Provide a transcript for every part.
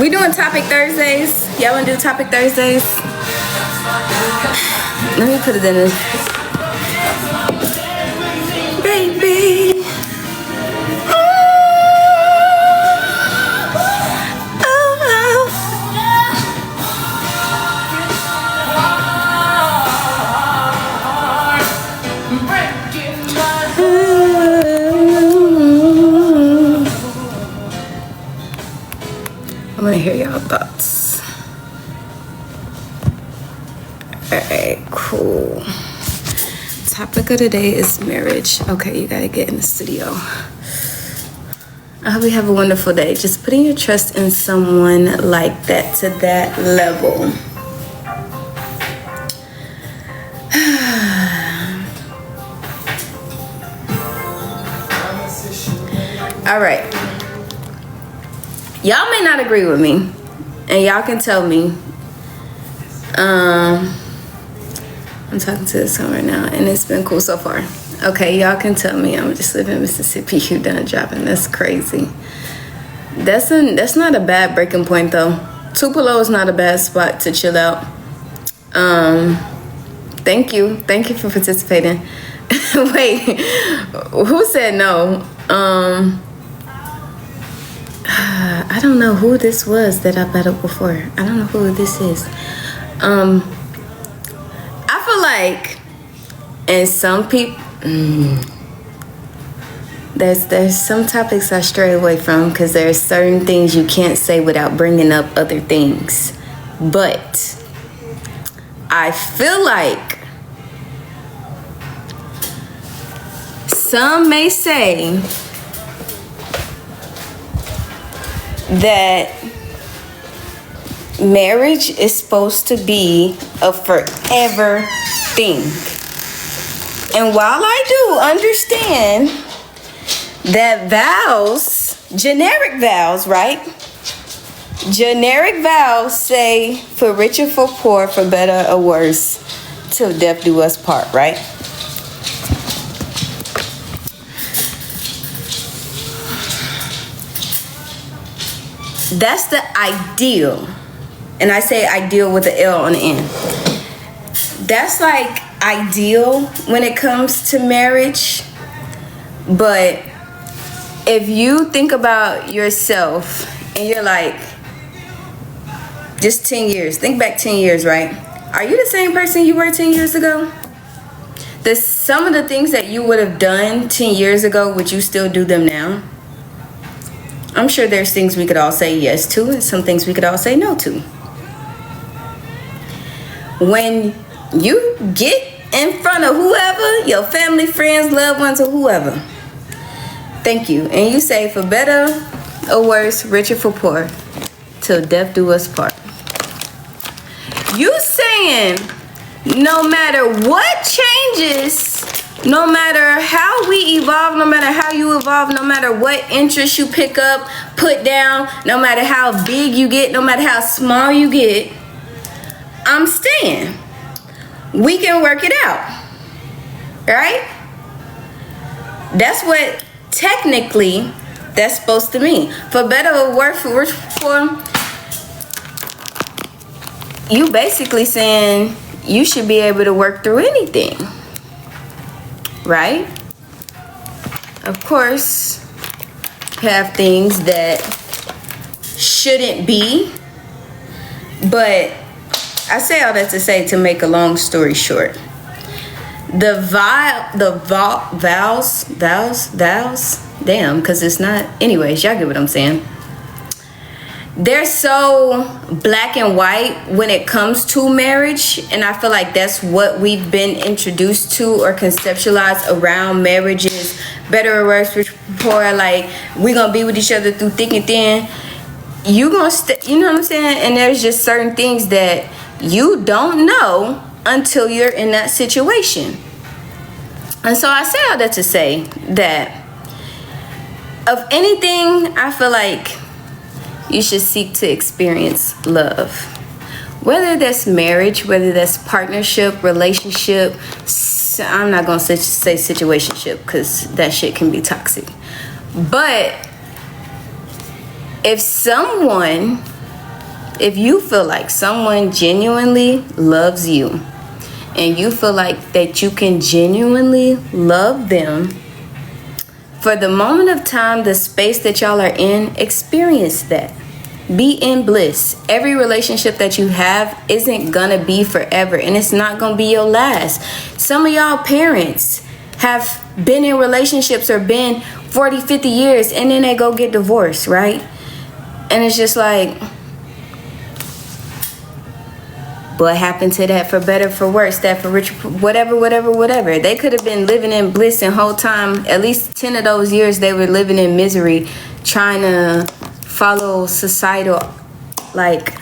We doing Topic Thursdays. Y'all wanna do Topic Thursdays? Let me put it in this. Baby. I want to hear y'all thoughts. Alright, cool. Topic of the day is marriage. Okay, you gotta get in the studio. I hope you have a wonderful day. Just putting your trust in someone like that to that level. Alright. Y'all may not agree with me, and y'all can tell me. I'm talking to this one right now, and it's been cool so far. Okay, y'all can tell me. I'm just living in Mississippi. You done dropping. That's crazy. That's not a bad breaking point though. Tupelo is not a bad spot to chill out. Thank you for participating. Wait, who said no? I don't know who this was that I battled before. I don't know who this is. I feel like, and some people, there's some topics I stray away from because there's certain things you can't say without bringing up other things. But I feel like some may say that marriage is supposed to be a forever thing. And while I do understand that vows, generic vows, right? Generic vows say for rich or for poor, for better or worse, till death do us part, right? That's the ideal. And I say ideal with an L on the end. That's like ideal when it comes to marriage. But if you think about yourself and you're like, just 10 years, think back 10 years, right? Are you the same person you were 10 years ago? Some of the things that you would have done 10 years ago, would you still do them now? I'm sure there's things we could all say yes to and some things we could all say no to. When you get in front of whoever, your family, friends, loved ones, or whoever, thank you, and you say for better or worse, rich or for poor, till death do us part. You saying no matter what changes, no matter how we evolve, no matter how you evolve, no matter what interest you pick up, put down, no matter how big you get, no matter how small you get, I'm staying. We can work it out, right? That's what technically that's supposed to mean. For better or worse, for you basically saying you should be able to work through anything. Right? Of course, have things that shouldn't be, but I say all that to say, to make a long story short, the vows, damn, because it's not, anyways, y'all get what I'm saying. They're so black and white when it comes to marriage, and I feel like that's what we've been introduced to or conceptualized around marriages. Better or worse, rich or poor, like we gonna be with each other through thick and thin. You know what I'm saying? And there's just certain things that you don't know until you're in that situation. And so I say all that to say that of anything, I feel like you should seek to experience love. Whether that's marriage, whether that's partnership, relationship, I'm not going to say situationship because that shit can be toxic. But if someone If you feel like someone genuinely loves you and you feel like that you can genuinely love them, for the moment of time, the space that y'all are in, experience that. Be in bliss. Every relationship that you have isn't gonna be forever, and it's not gonna be your last. Some of y'all parents have been in relationships or been 40, 50 years, and then they go get divorced, right? And it's just like, what happened to that? For better, for worse, that for richer, whatever. They could have been living in bliss the whole time. At least 10 of those years they were living in misery, trying to follow societal, like,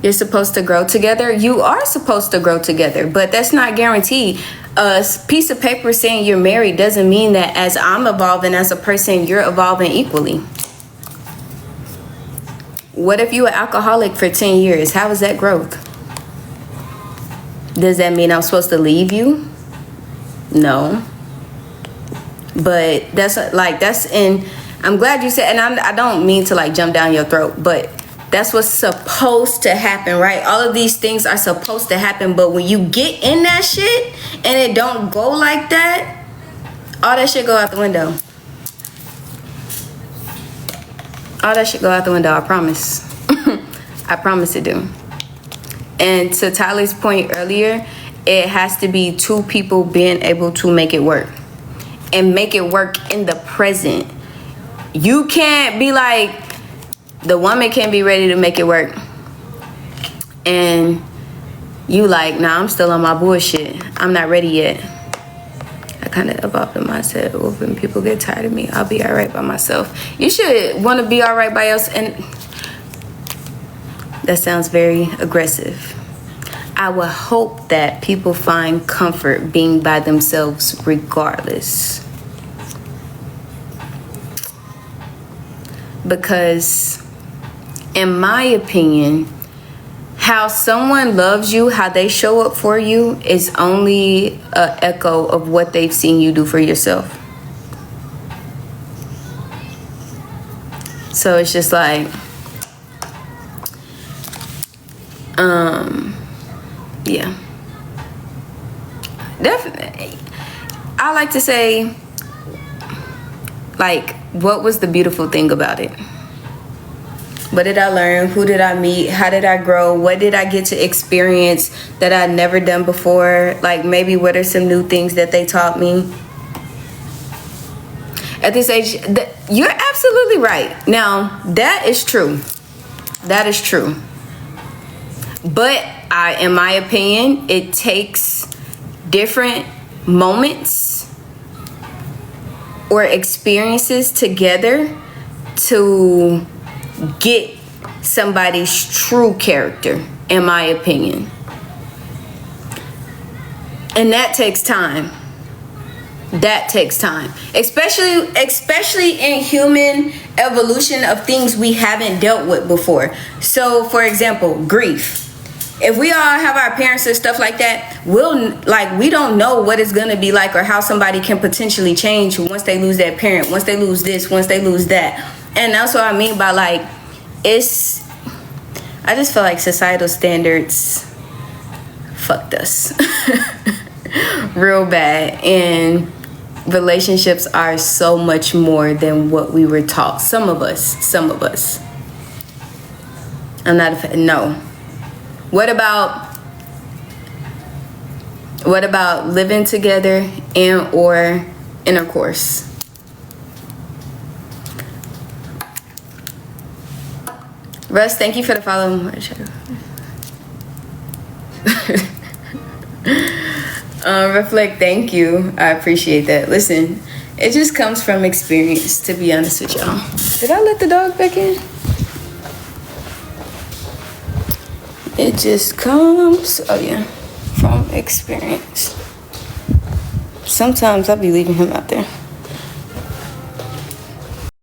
you're supposed to grow together. You are supposed to grow together, but that's not guaranteed. A piece of paper saying you're married doesn't mean that as I'm evolving as a person, you're evolving equally. What if you were alcoholic for 10 years? How is that growth? Does that mean I'm supposed to leave you? No. But I'm glad you said, and I don't mean to like jump down your throat, but that's what's supposed to happen, right? All of these things are supposed to happen, but when you get in that shit and it don't go like that, all that shit go out the window. All that shit go out the window, I promise. I promise it do. And to Tyler's point earlier, it has to be two people being able to make it work. And make it work in the present. You can't be like, the woman can't be ready to make it work. And you like, nah, I'm still on my bullshit. I'm not ready yet. I kind of evolved the mindset, well, when people get tired of me, I'll be all right by myself. You should want to be all right by yourself. And that sounds very aggressive. I would hope that people find comfort being by themselves regardless. Because, in my opinion, how someone loves you, how they show up for you, is only an echo of what they've seen you do for yourself. So it's just like, yeah. Definitely. I like to say, like, what was the beautiful thing about it? What did I learn? Who did I meet? How did I grow? What did I get to experience that I'd never done before? Like, maybe what are some new things that they taught me? At this age, you're absolutely right. Now, that is true. That is true. But in my opinion, it takes different moments or experiences together to get somebody's true character, in my opinion. And that takes time. That takes time. Especially in human evolution of things we haven't dealt with before. So, for example, grief. If we all have our parents and stuff like that, we don't know what it's gonna be like or how somebody can potentially change once they lose that parent, once they lose this, once they lose that. And that's what I mean by like, I just feel like societal standards fucked us real bad. And relationships are so much more than what we were taught. Some of us. I'm not a fan. No. What about living together and or intercourse? Russ, thank you for the follow. Reflect, thank you. I appreciate that. Listen, it just comes from experience, to be honest with y'all. Did I let the dog back in? It just comes, from experience. Sometimes I'll be leaving him out there.